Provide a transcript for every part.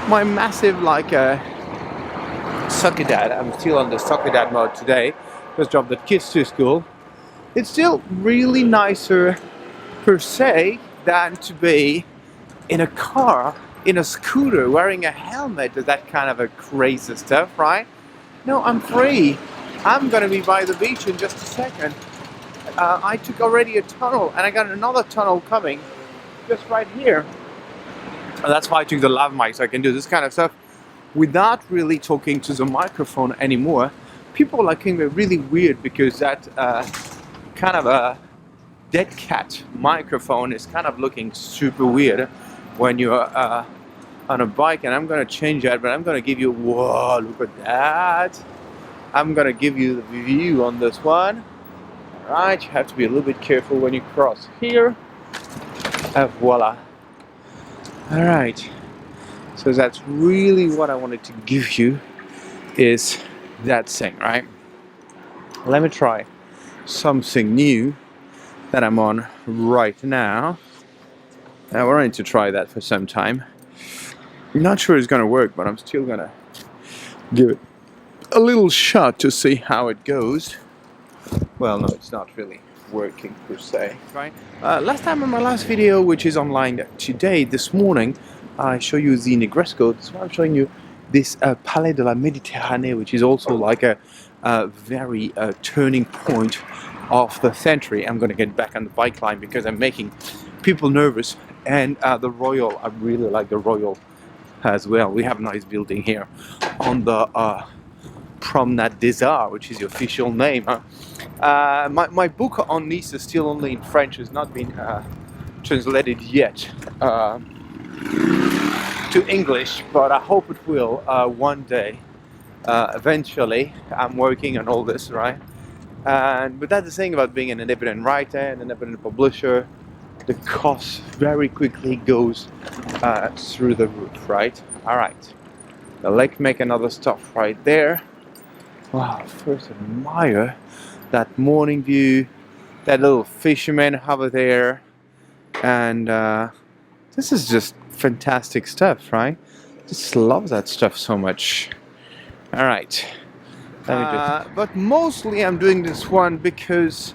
my massive like soccer dad. I'm still on the soccer dad mode today. Just dropped the kids to school. It's still really nicer per se than to be in a car, in a scooter, wearing a helmet, that kind of a crazy stuff, right? No, I'm free. I'm gonna be by the beach in just a second. I took already a tunnel and I got another tunnel coming just right here. And that's why I took the lav mic, so I can do this kind of stuff without really talking to the microphone anymore. People are looking really weird because that kind of a dead cat microphone is kind of looking super weird when you're on a bike, and I'm gonna change that, but I'm gonna give you, whoa, look at that. I'm gonna give you the view on this one. Alright, you have to be a little bit careful when you cross here. Voila. Alright, so that's really what I wanted to give you, is that thing, right? Let me try something new that I'm on right now. We're going to try that for some time. I'm not sure it's gonna work, but I'm still gonna give it a little shot to see how it goes. Well, no, it's not really working per se, right? Last time in my last video, which is online today, this morning, I show you the Negresco. This one I'm showing you this Palais de la Méditerranée, which is also like a very turning point of the century. I'm gonna get back on the bike line because I'm making people nervous. And the Royal, I really like the Royal as well. We have a nice building here on the Promenade des Arts, which is the official name. My book on Nice is still only in French, has not been translated yet to English, but I hope it will one day. Eventually, I'm working on all this, right? But that's the thing about being an independent writer and an independent publisher. The cost very quickly goes through the roof, right? All right, the lake make another stop right there. Wow, first admire that morning view, that little fisherman over there, and this is just fantastic stuff, right? Just love that stuff so much. All right, but mostly I'm doing this one because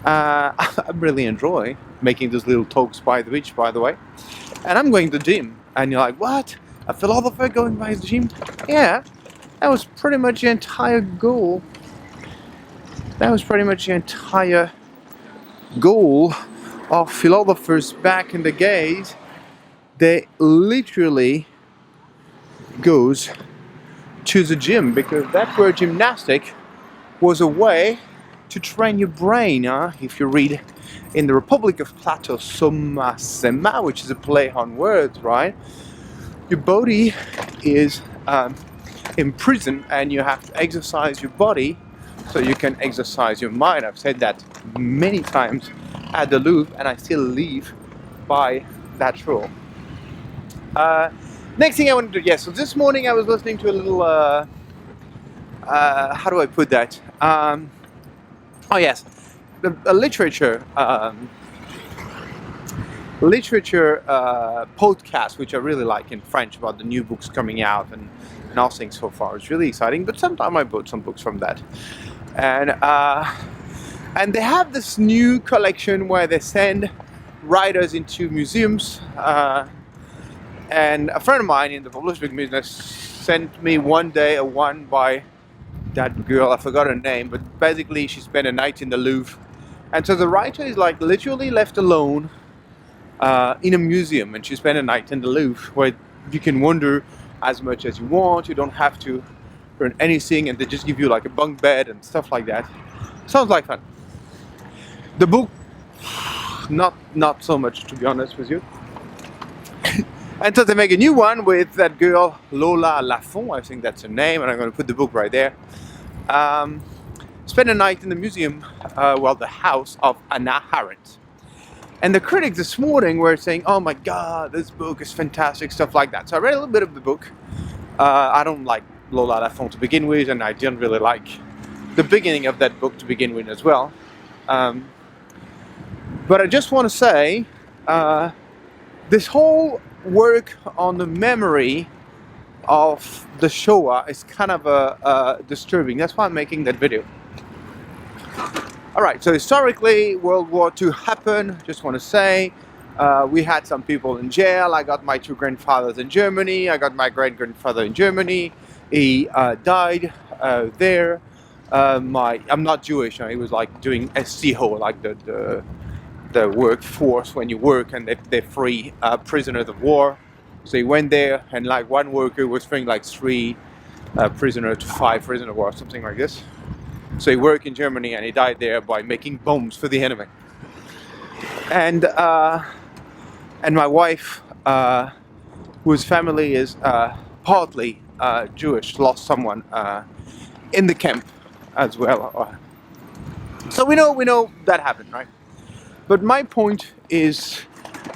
I really enjoy making those little talks by the beach, by the way. And I'm going to the gym, and you're like, what? A philosopher going by the gym? Yeah, that was pretty much the entire goal. That was pretty much the entire goal of philosophers back in the days. They literally goes to the gym because that's where gymnastic was a way to train your brain. If you read in the Republic of Plato, Soma Sema, which is a play on words, right? Your body is in prison and you have to exercise your body so you can exercise your mind. I've said that many times at the Louvre, and I still live by that rule. Next thing I want to do, so this morning I was listening to a little, how do I put that? Oh yes, a literature podcast, which I really like, in French, about the new books coming out and nothing so far. It's really exciting, but sometime I bought some books from that. And they have this new collection where they send writers into museums. And a friend of mine in the publishing business sent me one day a one by that girl, I forgot her name, but basically she spent a night in the Louvre. And so the writer is like literally left alone in a museum, and she spent a night in the Louvre where you can wander as much as you want. You don't have to earn anything, and they just give you like a bunk bed and stuff like that. Sounds like fun. The book, not so much, to be honest with you. And so they make a new one with that girl, Lola Lafont, I think that's her name, and I'm going to put the book right there. Spent a night in the museum, the house of Hannah Arendt. And the critics this morning were saying, oh my god, this book is fantastic, stuff like that. So I read a little bit of the book. I don't like Lola Lafont to begin with, and I didn't really like the beginning of that book to begin with as well. But I just want to say, this whole work on the memory of the Shoah is kind of disturbing. That's why I'm making that video. Alright, so historically, World War II happened. Just want to say, we had some people in jail. I got my two grandfathers in Germany. I got my great-grandfather in Germany. He died there. I'm not Jewish. He was like doing SCO, like the workforce when you work and they free prisoners of war. So he went there, and like one worker was freeing like 3 prisoners to 5 prisoners of war, something like this. So he worked in Germany and he died there by making bombs for the enemy. And my wife, whose family is partly Jewish, lost someone in the camp as well. So we know that happened, right? But my point is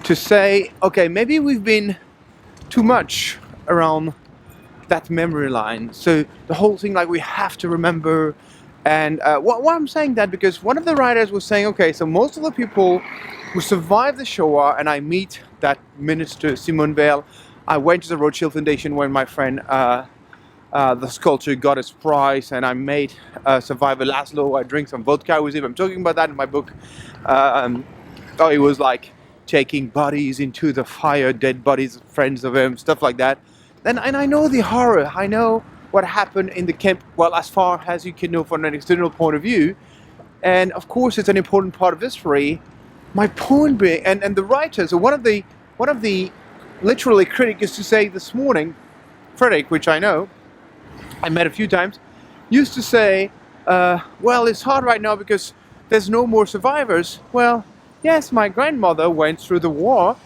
to say, okay, maybe we've been too much around that memory line. So the whole thing, like, we have to remember. And why I'm saying that, because one of the writers was saying, okay, so most of the people who survived the Shoah, and I meet that minister, Simone Veil. I went to the Rothschild Foundation when my friend, the sculptor, got his prize, and I made survivor Laszlo. I drink some vodka with him. I'm talking about that in my book. It was like taking bodies into the fire, dead bodies, friends of him, stuff like that. And I know the horror. I know what happened in the camp, well, as far as you can know from an external point of view. And of course, it's an important part of history. My point being, and the writers, one of the literally critics used to say this morning, Frederick, which I know, I met a few times, used to say, well, it's hard right now because there's no more survivors. Well, yes, my grandmother went through the war,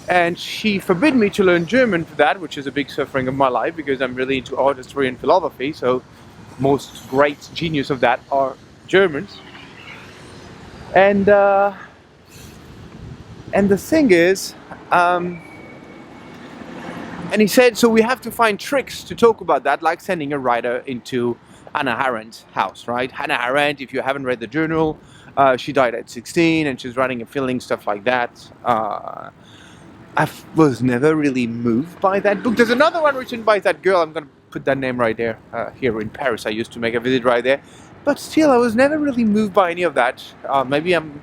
and she forbid me to learn German for that, which is a big suffering of my life because I'm really into art history and philosophy. So most great genius of that are Germans. And the thing is, and he said, so we have to find tricks to talk about that, like sending a writer into Hannah Arendt's house, right? Hannah Arendt, if you haven't read the journal, she died at 16 and she's writing and feeling stuff like that. I was never really moved by that book. There's another one written by that girl. I'm going to put that name right there. Here in Paris, I used to make a visit right there. But still, I was never really moved by any of that. Maybe I'm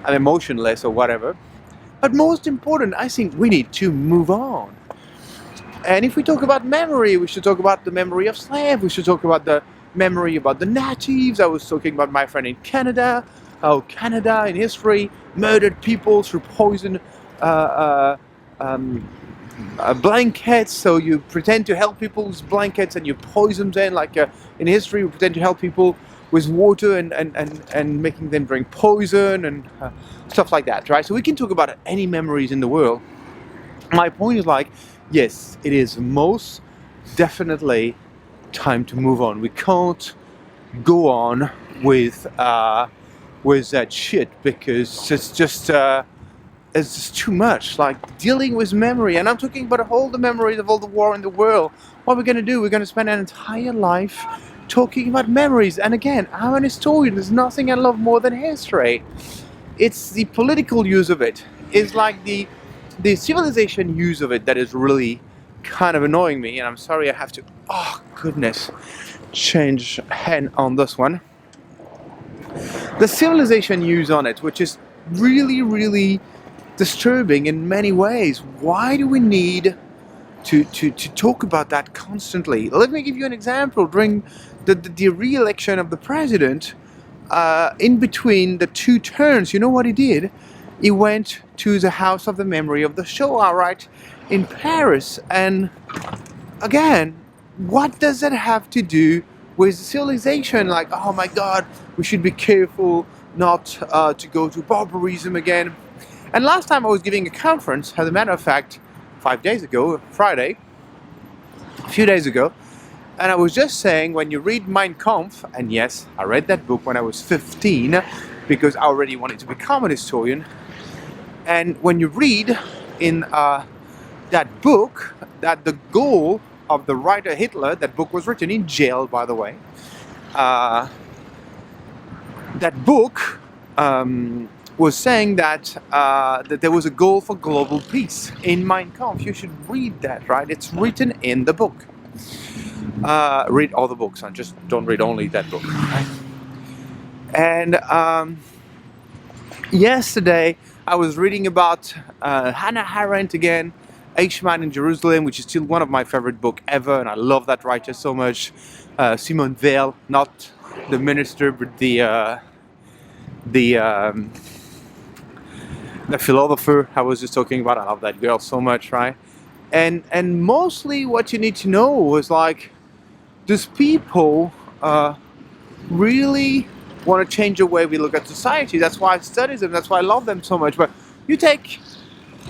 emotionless or whatever. But most important, I think we need to move on. And if we talk about memory, we should talk about the memory of slaves. We should talk about the memory about the natives. I was talking about my friend in Canada. How Canada in history murdered people through poison blankets. So you pretend to help people's blankets and you poison them. Like in history, we pretend to help people with water and making them drink poison and stuff like that, right? So we can talk about any memories in the world. My point is, like, yes, it is most definitely time to move on. We can't go on with that shit because it's just too much. Like, dealing with memory, and I'm talking about all the memories of all the war in the world. What we're going to do? We're going to spend an entire life talking about memories. And again, I'm an historian. There's nothing I love more than history. It's the political use of it. It's like the civilization use of it that is really kind of annoying me. And I'm sorry I have to, oh goodness, change hand on this one. The civilization use on it, which is really, really disturbing in many ways. Why do we need to talk about that constantly? Let me give you an example. During the re-election of the president, in between the two turns, you know what he did? He went to the House of the Memory of the Shoah, right, in Paris. And again, what does that have to do with civilization? Like, oh my God, we should be careful not to go to barbarism again. And last time I was giving a conference, as a matter of fact, 5 days ago, Friday, a few days ago, and I was just saying, when you read Mein Kampf, and yes, I read that book when I was 15, because I already wanted to become an historian, and when you read in that book, that the goal of the writer Hitler, that book was written in jail, by the way, that book was saying that there was a goal for global peace in Mein Kampf. You should read that, right? It's written in the book. Read all the books and just don't read only that book. Right? And yesterday I was reading about Hannah Arendt again, Eichmann in Jerusalem, which is still one of my favorite books ever, and I love that writer so much. Simone Weil, not the minister, but the philosopher I was just talking about. I love that girl so much, right? And mostly what you need to know is like, does people really want to change the way we look at society? That's why I study them. That's why I love them so much. But you take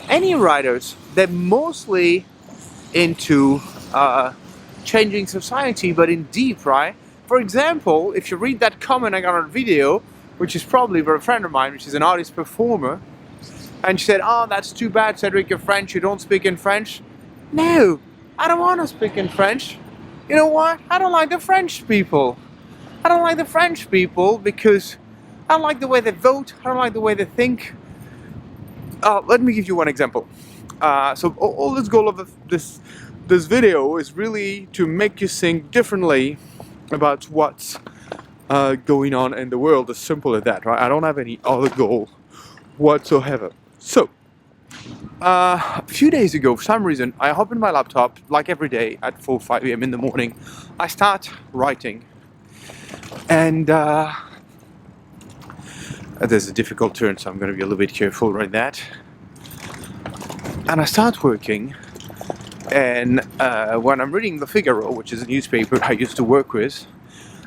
any writers, they're mostly into changing society, but in deep, right? For example, if you read that comment I got on a video, which is probably for a friend of mine, which is an artist performer, and she said, "Oh, that's too bad, Cedric, you're French, you don't speak in French." No, I don't want to speak in French. You know what? I don't like the French people. I don't like the French people because I don't like the way they vote. I don't like the way they think. Let me give you one example. So all this goal of this video is really to make you think differently about what's going on in the world. As simple as that, right? I don't have any other goal whatsoever. So, a few days ago, for some reason, I opened my laptop, like every day at 5 a.m. in the morning. I start writing. And there's a difficult turn, so I'm going to be a little bit careful right that. And I start working. And when I'm reading The Figaro, which is a newspaper I used to work with,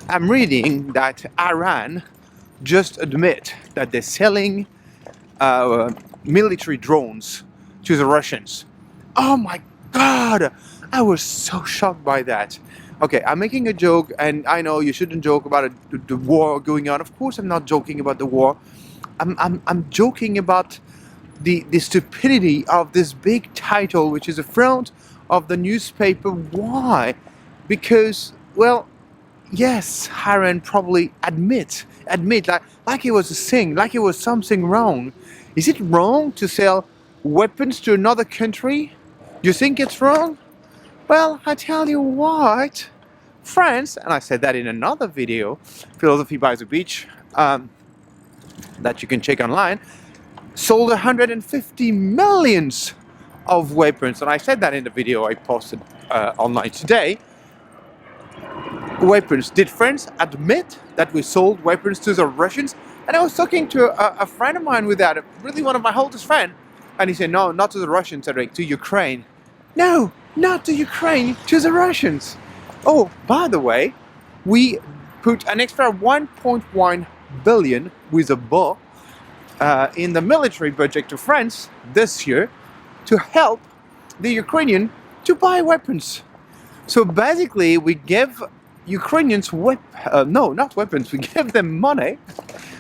I'm reading that Iran just admit that they're selling military drones to the Russians. Oh my God! I was so shocked by that. Okay, I'm making a joke, and I know you shouldn't joke about the war going on. Of course, I'm not joking about the war. I'm joking about the stupidity of this big title, which is the front of the newspaper. Why? Because, well, yes, Iran probably admit like it was a thing, like it was something wrong. Is it wrong to sell weapons to another country? You think it's wrong? Well, I tell you what, France, and I said that in another video, Philosophy by the Beach, that you can check online, sold 150 millions of weapons, and I said that in the video I posted online today. Weapons. Did France admit that we sold weapons to the Russians? And I was talking to a friend of mine with that, really one of my oldest friends, and he said, no, not to the Russians, Cedric, to Ukraine. No, not to Ukraine, to the Russians. Oh, by the way, we put an extra 1.1 billion with a bow in the military budget to France this year to help the Ukrainian to buy weapons. So basically, we give Ukrainians not weapons, we give them money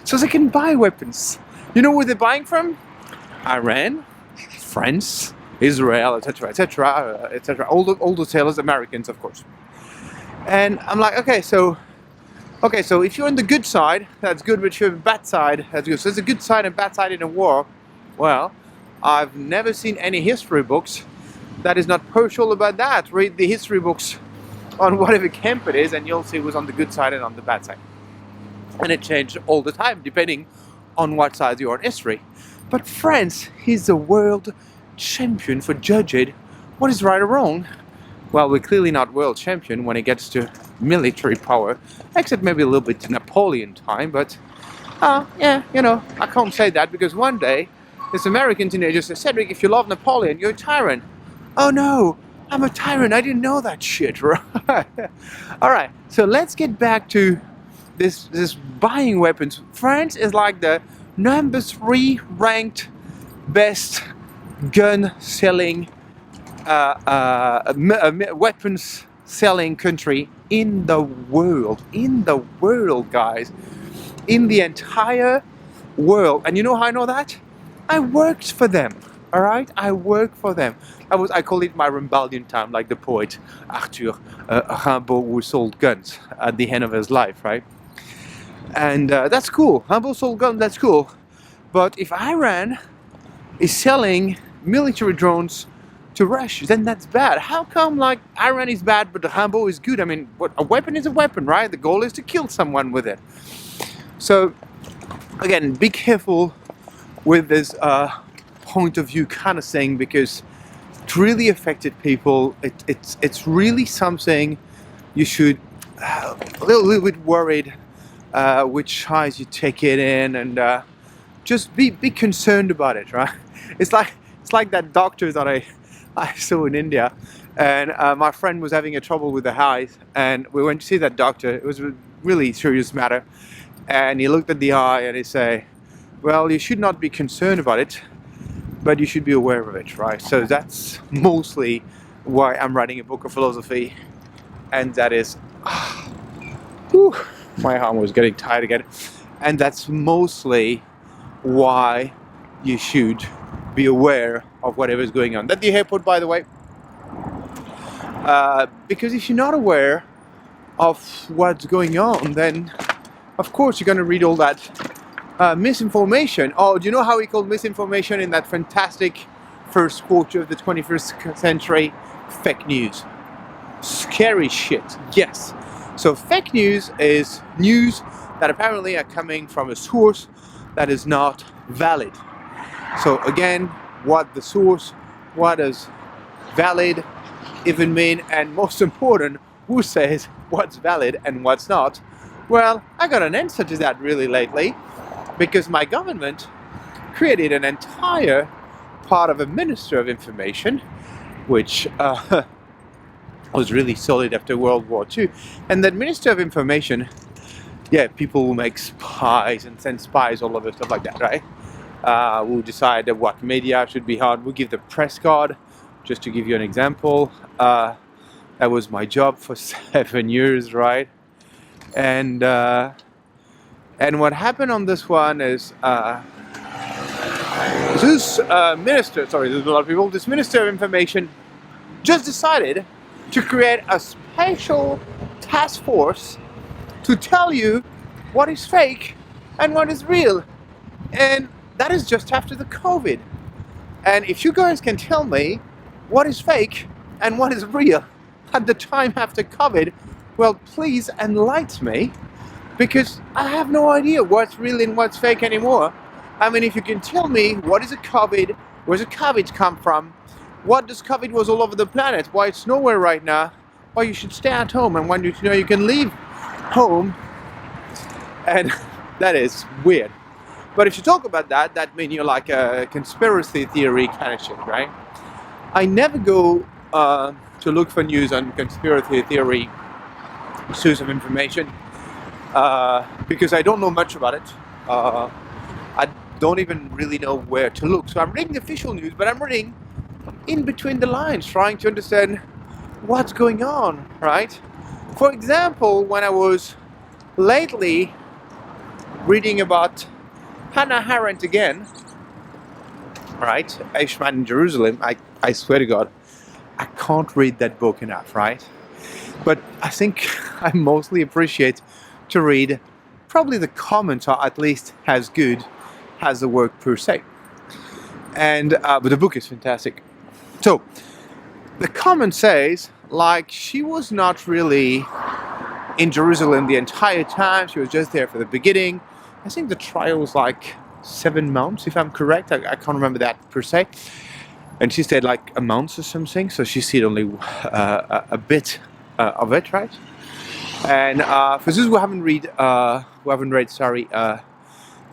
so they can buy weapons. You know where they're buying from? Iran, France, Israel, etc., etc., etc. All the sailors, Americans, of course. And I'm like, okay, so if you're on the good side, that's good, but if you're on the bad side, that's good. So there's a good side and bad side in a war. Well, I've never seen any history books that is not partial about that. Read the history books on whatever camp it is, and you'll see who's on the good side and on the bad side. And it changed all the time, depending on what side you're on history. But France is the world champion for judging what is right or wrong. Well, we're clearly not world champion when it gets to military power, except maybe a little bit to Napoleon time, but yeah, you know, I can't say that because one day this American teenager said, Cedric, if you love Napoleon, you're a tyrant. Oh no, I'm a tyrant, I didn't know that shit, right? Alright, so let's get back to this buying weapons. France is like the number 3 ranked best gun selling weapons selling country in the world, guys, in the entire world. And you know how I know that? I worked for them. All right, I work for them. I call it my Rimbaldian time, like the poet Arthur Rimbaud, who sold guns at the end of his life, right? And that's cool. Rimbaud sold guns, that's cool. But if Iran is selling military drones to rush, then that's bad. How come like Iran is bad but Rambo is good? I mean, what, a weapon is a weapon, right? The goal is to kill someone with it. So again, be careful with this point of view kind of thing, because it really affected people. It's really something you should a little bit worried which size you take it in, and just be concerned about it, right? It's like that doctor that I saw in India, and my friend was having a trouble with the eyes, and we went to see that doctor. It was a really serious matter, and he looked at the eye and he said, well, you should not be concerned about it, but you should be aware of it, right? So that's mostly why I'm writing a book of philosophy, and that is my arm was getting tired again, and that's mostly why you should be aware of whatever is going on. That's the airport, by the way, because if you're not aware of what's going on, then of course you're going to read all that misinformation. Oh, do you know how he called misinformation in that fantastic first quarter of the 21st century? Fake news. Scary shit. Yes. So fake news is news that apparently are coming from a source that is not valid. So again, what the source, what does valid even mean, and most important, who says what's valid and what's not? Well, I got an answer to that really lately, because my government created an entire part of a Minister of Information, which was really solid after World War II. And that Minister of Information, yeah, people who make spies and send spies all over, stuff like that, right? Who decide what media should be on. We give the press card, just to give you an example. That was my job for 7 years, right? And what happened on this one is this minister, sorry, there's a lot of people, this Minister of Information just decided to create a special task force to tell you what is fake and what is real. And that is just after the COVID. And if you guys can tell me what is fake and what is real at the time after COVID, well, please enlighten me, because I have no idea what's real and what's fake anymore. I mean, if you can tell me what is a COVID, where does COVID come from, what does COVID was all over the planet, why it's nowhere right now, why you should stay at home, and when you know you can leave home, and that is weird. But if you talk about that, that means you're like a conspiracy theory kind of shit, right? I never go to look for news on conspiracy theory source of information because I don't know much about it. I don't even really know where to look. So I'm reading the official news, but I'm reading in between the lines, trying to understand what's going on, right? For example, when I was lately reading about Hannah Arendt again, right? Eichmann in Jerusalem, I swear to God, I can't read that book enough, right? But I think I mostly appreciate to read probably the comments are at least as good as the work per se. And but the book is fantastic. So the comment says, like, she was not really in Jerusalem the entire time. She was just there for the beginning. I think the trial was like 7 months, if I'm correct. I can't remember that per se. And she stayed like a month or something, so she stayed only a bit of it, right? And for those who haven't read,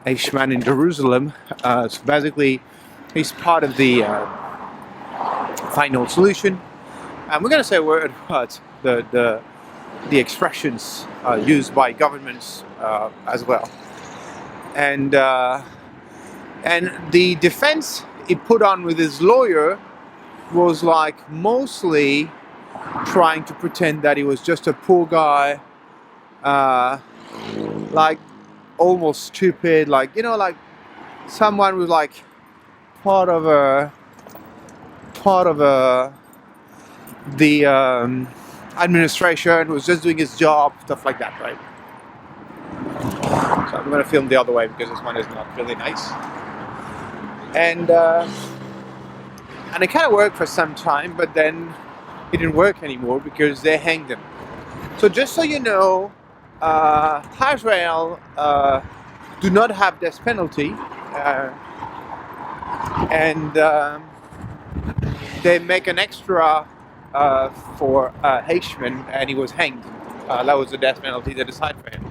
Eichmann in Jerusalem, so basically he's part of the final solution. And we're going to say a word about the expressions used by governments as well. And the defense he put on with his lawyer was like mostly trying to pretend that he was just a poor guy, like almost stupid, like, you know, like someone who's like part of the administration, who was just doing his job, stuff like that, right? So I'm going to film the other way because this one is not really nice. And And it kind of worked for some time, but then it didn't work anymore because they hanged him. So just so you know, Israel do not have death penalty, and they make an extra for Eichmann, and he was hanged. That was the death penalty they decided for him.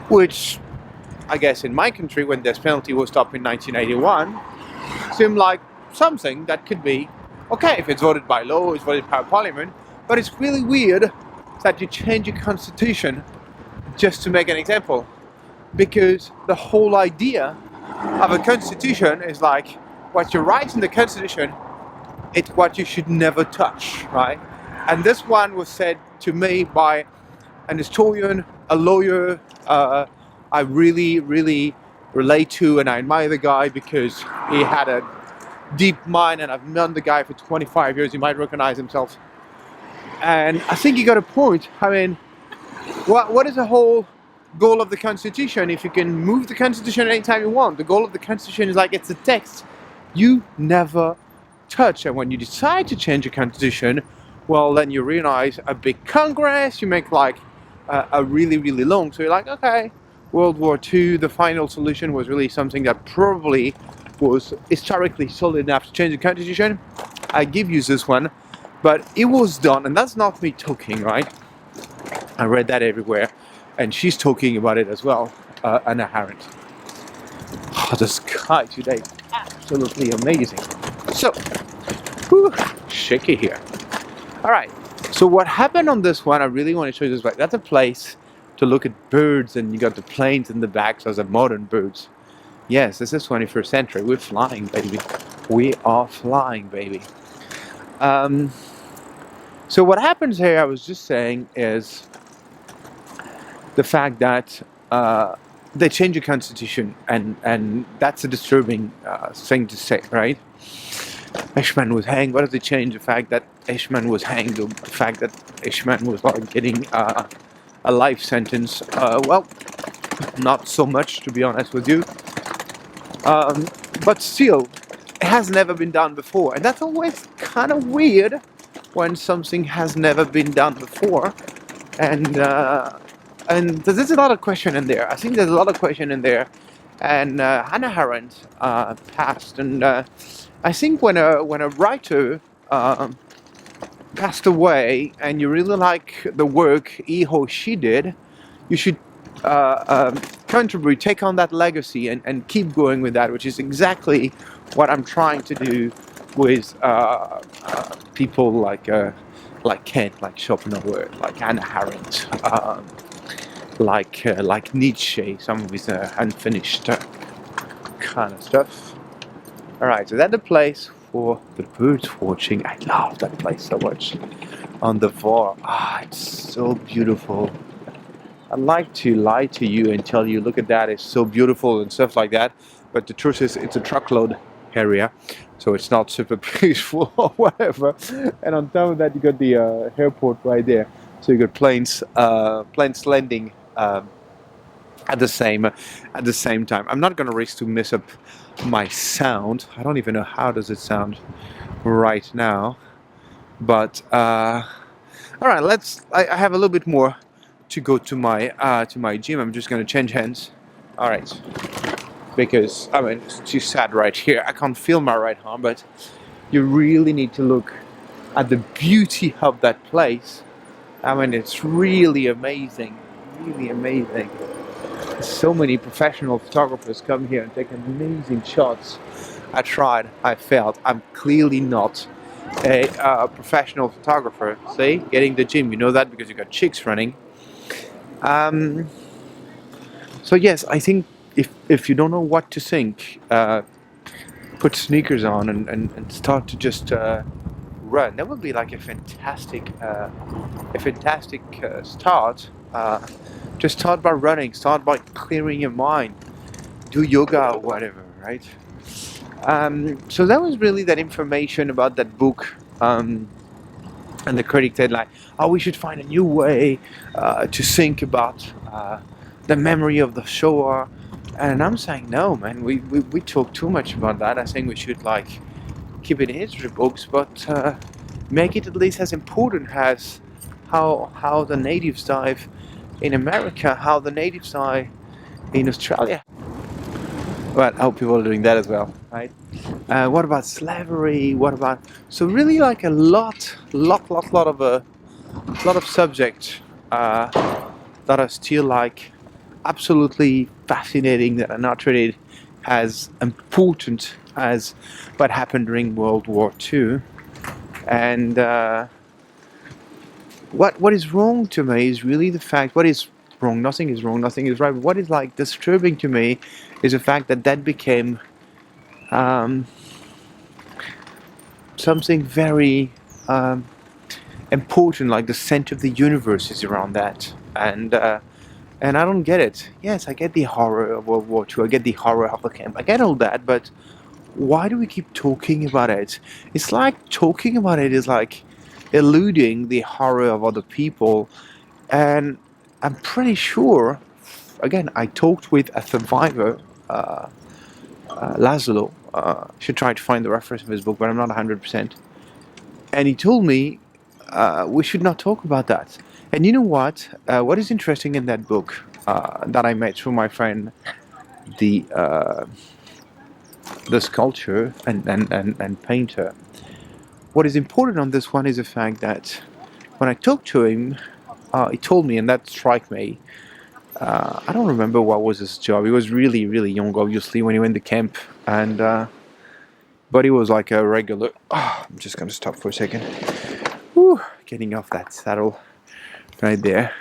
Which, I guess in my country, when death penalty was stopped in 1981, seemed like something that could be okay if it's voted by law, it's voted by parliament. But it's really weird that you change your constitution just to make an example, because the whole idea of a constitution is like what you write in the constitution, it's what you should never touch, right? And this one was said to me by an historian, a lawyer, I really, really relate to, and I admire the guy because he had a deep mind, and I've known the guy for 25 years. You might recognize himself. And I think he got a point. I mean, what is the whole goal of the Constitution if you can move the Constitution anytime you want? The goal of the Constitution is like it's a text you never touch. And when you decide to change the Constitution, well, then you realize a big Congress, you make like a really, really long. So you're like, okay, World War II, the final solution was really something that probably was historically solid enough to change the Constitution. I give you this one, but it was done, and that's not me talking, right? I read that everywhere, and she's talking about it as well, Anna Arendt. Oh, the sky today is absolutely amazing. So, whew, shaky here. All right, so what happened on this one, I really want to show you this. That's a place to look at birds, and you got the planes in the back, so the modern birds. Yes, this is 21st century. We're flying, baby. We are flying, baby. So what happens here, I was just saying, is the fact that they change the constitution, and that's a disturbing thing to say, right? Eichmann was hanged. What does it change? The fact that Eichmann was hanged, or the fact that Eichmann was like getting a life sentence? Well, not so much, to be honest with you. But still, it has never been done before, and that's always kind of weird when something has never been done before. And there's a lot of question in there. I think there's a lot of question in there. And Hannah Arendt passed, and I think when a writer passed away, and you really like the work he or she did, you should contribute, take on that legacy, and keep going with that, which is exactly what I'm trying to do with people like Kant, like Schopenhauer, like Hannah Arendt, like Nietzsche, some of his unfinished kind of stuff. Alright, so that's the place for the birds watching. I love that place so much. On the Var. It's so beautiful. I'd like to lie to you and tell you, look at that, it's so beautiful and stuff like that. But the truth is, it's a truckload area, so it's not super peaceful or whatever. And on top of that, you got the airport right there. So you got planes landing at the same time. I'm not gonna risk to mess up my sound. I don't even know how does it sound right now. But all right, I have a little bit more to go to my gym. I'm just gonna change hands. All right, because I mean it's too sad right here. I can't feel my right arm, but you really need to look at the beauty of that place. I mean, it's really amazing, really amazing. So many professional photographers come here and take amazing shots. I tried, I failed. I'm clearly not a professional photographer. See, getting the gym, you know that because you got chicks running. So yes, I think if you don't know what to think, put sneakers on and start to just run. That would be like a fantastic start. Just start by running. Start by clearing your mind. Do yoga or whatever, right? So that was really that information about that book. And the critic said like, oh, we should find a new way to think about the memory of the Shoah. And I'm saying, no, man, we talk too much about that. I think we should like keep it in history books, but make it at least as important as how the natives dive in America, how the natives die in Australia. Well, I hope people are doing that as well, right? What about slavery? What about so really like a lot of subjects uh, that are still like absolutely fascinating, that are not treated as important as what happened during World War II. And what is wrong to me is really the fact what is wrong. Nothing is wrong. Nothing is right. But what is like disturbing to me is the fact that that became um, something very important, like the center of the universe is around that, and I don't get it. Yes, I get the horror of World War II. I get the horror of the camp. I get all that, but why do we keep talking about it? It's like talking about it is like eluding the horror of other people, and I'm pretty sure. Again, I talked with a survivor, Laszlo. Should try to find the reference of his book, but I'm not 100%. And he told me we should not talk about that. And you know what? What is interesting in that book that I made through my friend, the the sculptor and painter. What is important on this one is the fact that when I talked to him, he told me, and that struck me. I don't remember what was his job. He was really, really young, obviously, when he went to camp, and but he was like a regular. Oh, I'm just gonna stop for a second. Whew, getting off that saddle right there.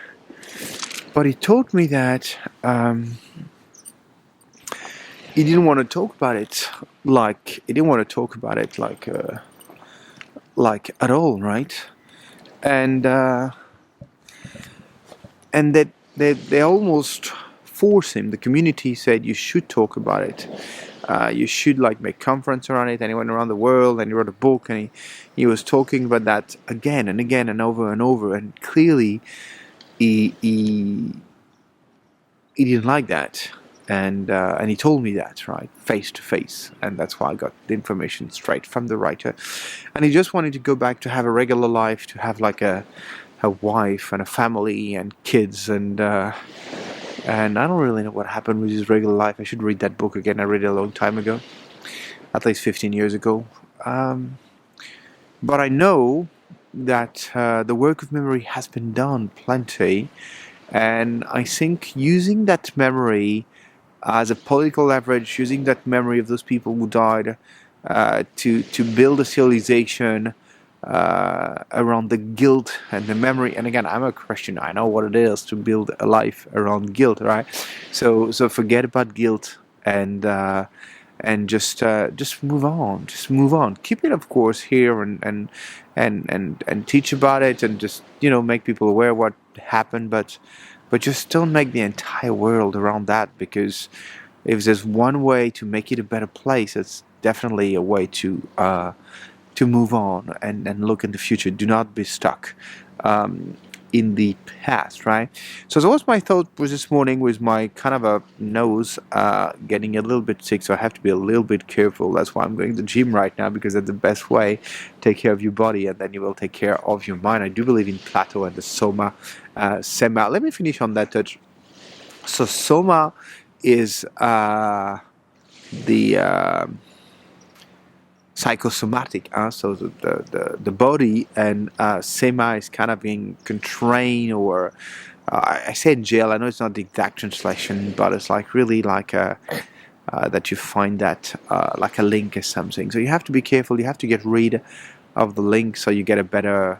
But he told me that he didn't want to talk about it like at all, right? And that they almost force him. The community said you should talk about it. You should like make conference around it. And he went around the world and he wrote a book and he was talking about that again and again and over and over. And clearly he didn't like that. And he told me that, right, face to face, and that's why I got the information straight from the writer. And he just wanted to go back to have a regular life, to have like a wife and a family and kids, and I don't really know what happened with his regular life. I should read that book again. I read it a long time ago, at least 15 years ago. But I know that the work of memory has been done plenty, and I think using that memory as a political leverage, using that memory of those people who died to build a civilization around the guilt and the memory. And again, I'm a Christian. I know what it is to build a life around guilt, right? So forget about guilt and just move on. Just move on. Keep it, of course, here and teach about it and just make people aware of what happened, but just don't make the entire world around that, because if there's one way to make it a better place, it's definitely a way to move on and look in the future. Do not be stuck in the past, right? So that was my thought was this morning with my kind of a nose getting a little bit sick, so I have to be a little bit careful. That's why I'm going to the gym right now, because that's the best way to take care of your body, and then you will take care of your mind. I do believe in Plato and the Soma, Sema. Let me finish on that touch. So Soma is the psychosomatic, so the body, and Sema is kind of being constrained, or I say in jail. I know it's not the exact translation, but it's like really like that you find that like a link or something. So you have to be careful. You have to get rid of the link so you get a better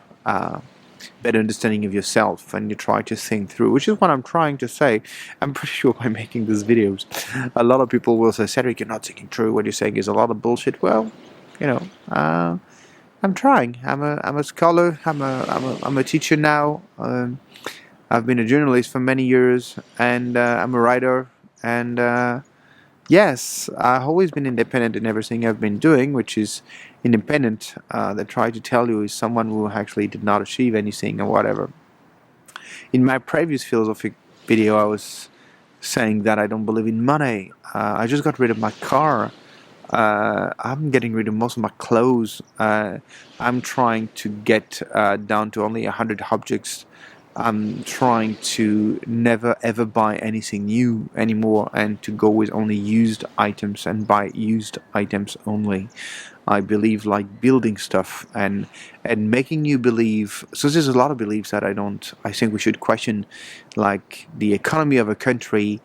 understanding of yourself, and you try to think through, which is what I'm trying to say. I'm pretty sure by making these videos, a lot of people will say, Cedric, you're not thinking through. What you're saying is a lot of bullshit. Well, I'm trying. I'm a scholar. I'm a teacher now. I've been a journalist for many years, and I'm a writer. And yes, I've always been independent in everything I've been doing, which is independent. That try to tell you is someone who actually did not achieve anything or whatever. In my previous philosophic video, I was saying that I don't believe in money. I just got rid of my car I'm getting rid of most of my clothes. I'm trying to get down to only 100 objects. I'm trying to never ever buy anything new anymore, and to go with only used items and buy used items only. I believe like building stuff and making you believe. So there's a lot of beliefs that I think we should question, like the economy of a country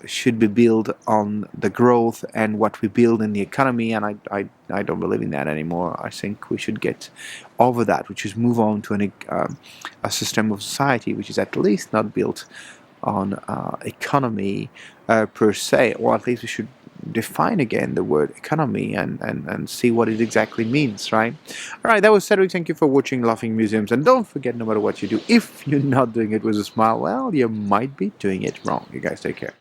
should be built on the growth and what we build in the economy, and I don't believe in that anymore. I think we should get over that, which is move on to a system of society which is at least not built on economy per se, or at least we should define again the word economy and see what it exactly means, right? Alright, that was Cedric. Thank you for watching Laughing Museums, and don't forget, no matter what you do, if you're not doing it with a smile, well, you might be doing it wrong. You guys take care.